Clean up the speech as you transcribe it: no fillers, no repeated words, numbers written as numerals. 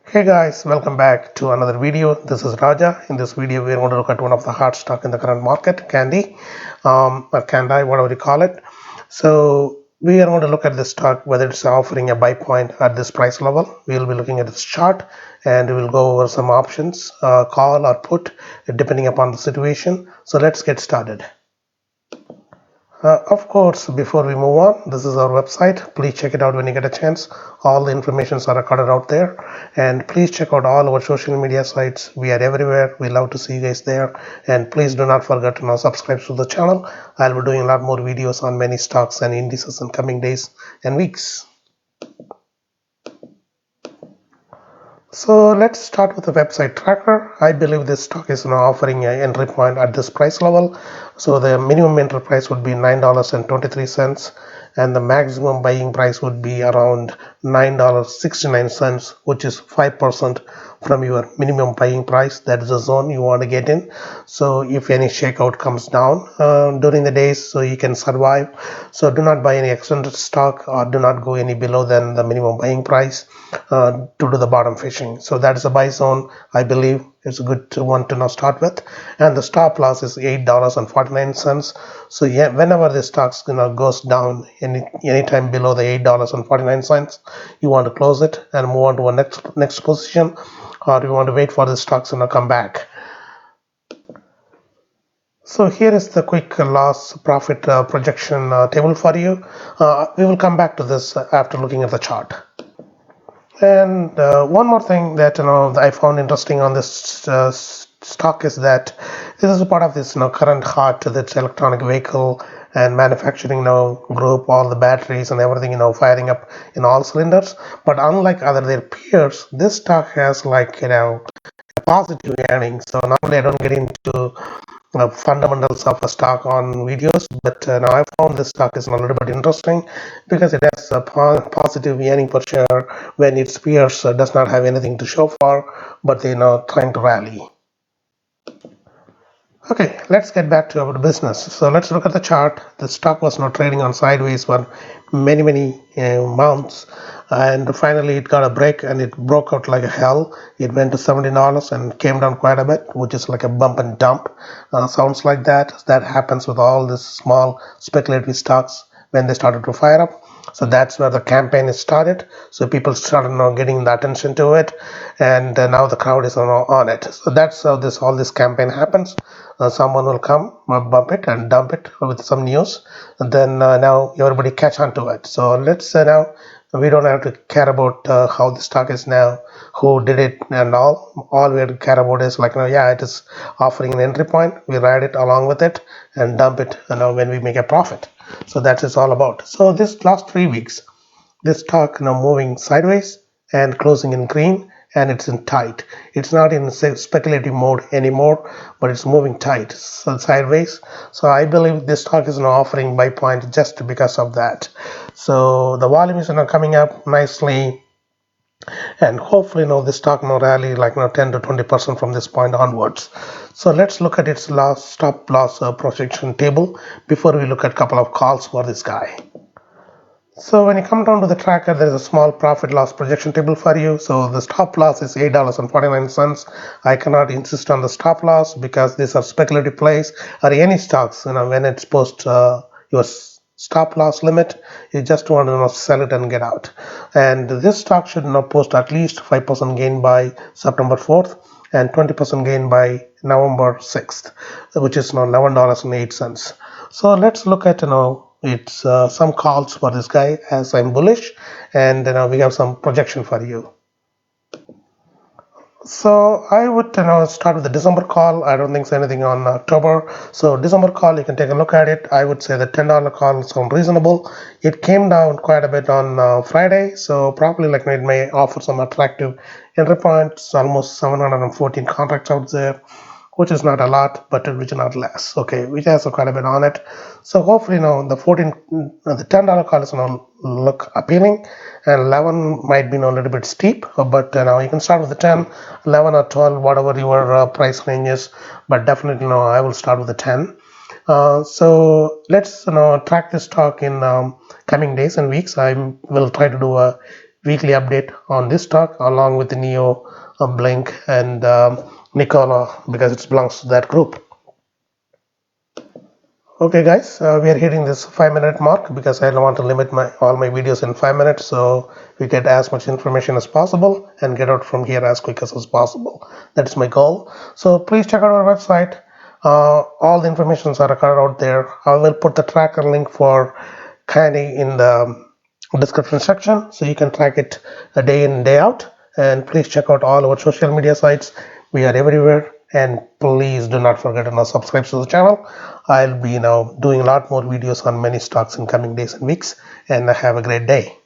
Hey guys, welcome back to another video. This is Raja. In this video, we're going to look at one of the hot stock in the current market, Kandi, or Kandi, whatever you call it. So we are going to look at this stock, whether it's offering a buy point at this price level. We'll be looking at this chart and we'll go over some options, call or put, depending upon the situation. So let's get started. Of course, before we move on, this is our website. Please check it out when you get a chance. All the informations are recorded out there. And please check out all our social media sites. We are everywhere. We love to see you guys there. And please do not forget to now subscribe to the channel. I'll be doing a lot more videos on many stocks and indices in coming days and weeks. So let's start with the website tracker. I believe this stock is now offering an entry point at this price level. So the minimum entry price would be $9.23 and the maximum buying price would be around $9.69, which is 5% from your minimum buying price. That is the zone you want to get in. So if any shakeout comes down during the days, so you can survive. So do not buy any extended stock or do not go any below than the minimum buying price to do the bottom fishing. So that is a buy zone. I believe it's a good one to now start with. And the stop loss is $8.49. So yeah, whenever the stocks goes down anytime below the $8.49, you want to close it and move on to a next position, or you want to wait for the stocks to come back. So here is the quick loss profit projection table for you. We will come back to this after looking at the chart. And one more thing that I found interesting on this stock is that this is a part of this current hot that's electronic vehicle and manufacturing group, all the batteries and everything firing up in all cylinders. But unlike other their peers, this stock has a positive earnings. So normally I don't get into fundamentals of a stock on videos, but now I found this stock is a little bit interesting because it has a positive earning per share when its peers does not have anything to show for, but they trying to rally. Okay, let's get back to our business. So let's look at the chart. The stock was not trading on sideways for many months, and finally it got a break and it broke out like a hell. It went to $70 and came down quite a bit, which is like a bump and dump. Sounds like that. That happens with all these small speculative stocks when they started to fire up. So that's where the campaign is started. So people started getting the attention to it, and now the crowd is on it. So that's how all this campaign happens. Someone will come, bump it and dump it with some news, and then now everybody catch on to it. So let's now we don't have to care about how the stock is now, who did it and all we have to care about is yeah, it is offering an entry point, we ride it along with it and dump it when we make a profit. So that is all about. So this last 3 weeks this stock now moving sideways and closing in green, and it's in tight. It's not in speculative mode anymore, but it's moving tight, so sideways. So I believe this stock is now offering buy point just because of that. So the volume is now coming up nicely, and hopefully this stock now rally 10 to 20% from this point onwards. So let's look at its last stop loss projection table before we look at a couple of calls for this guy. So when you come down to the tracker, there is a small profit loss projection table for you. So the stop loss is $8.49. I cannot insist on the stop loss because these are speculative plays, or any stocks. When it's post your stop loss limit, you just want to sell it and get out. And this stock should now post at least 5% gain by September 4th and 20% gain by November 6th, which is now $11.08. So let's look at it's some calls for this guy, as I'm bullish, and we have some projection for you. So I would start with the December call. I don't think it's anything on October. So December call, you can take a look at it. I would say the $10 call sounds reasonable. It came down quite a bit on Friday, so probably it may offer some attractive entry points. Almost 714 contracts out there, which is not a lot, but which is not less. Okay, which has quite a bit on it. So hopefully the $10 call is look appealing, and 11 might be a little bit steep, but now you can start with the 10, 11 or 12, whatever your price range is, but definitely I will start with the 10. So let's track this stock in coming days and weeks. I will try to do a weekly update on this stock along with the Neo, Blink, and Nikola, because it belongs to that group. Okay, guys, we are hitting this 5 minute mark because I don't want to limit all my videos in 5 minutes, so we get as much information as possible and get out from here as quick as possible. That is my goal. So please check out our website. All the informations are recorded out there. I will put the tracker link for Kandi in the description section so you can track it a day in and day out. And please check out all our social media sites. We are everywhere, and please do not forget to subscribe to the channel. I'll be doing a lot more videos on many stocks in coming days and weeks, and have a great day.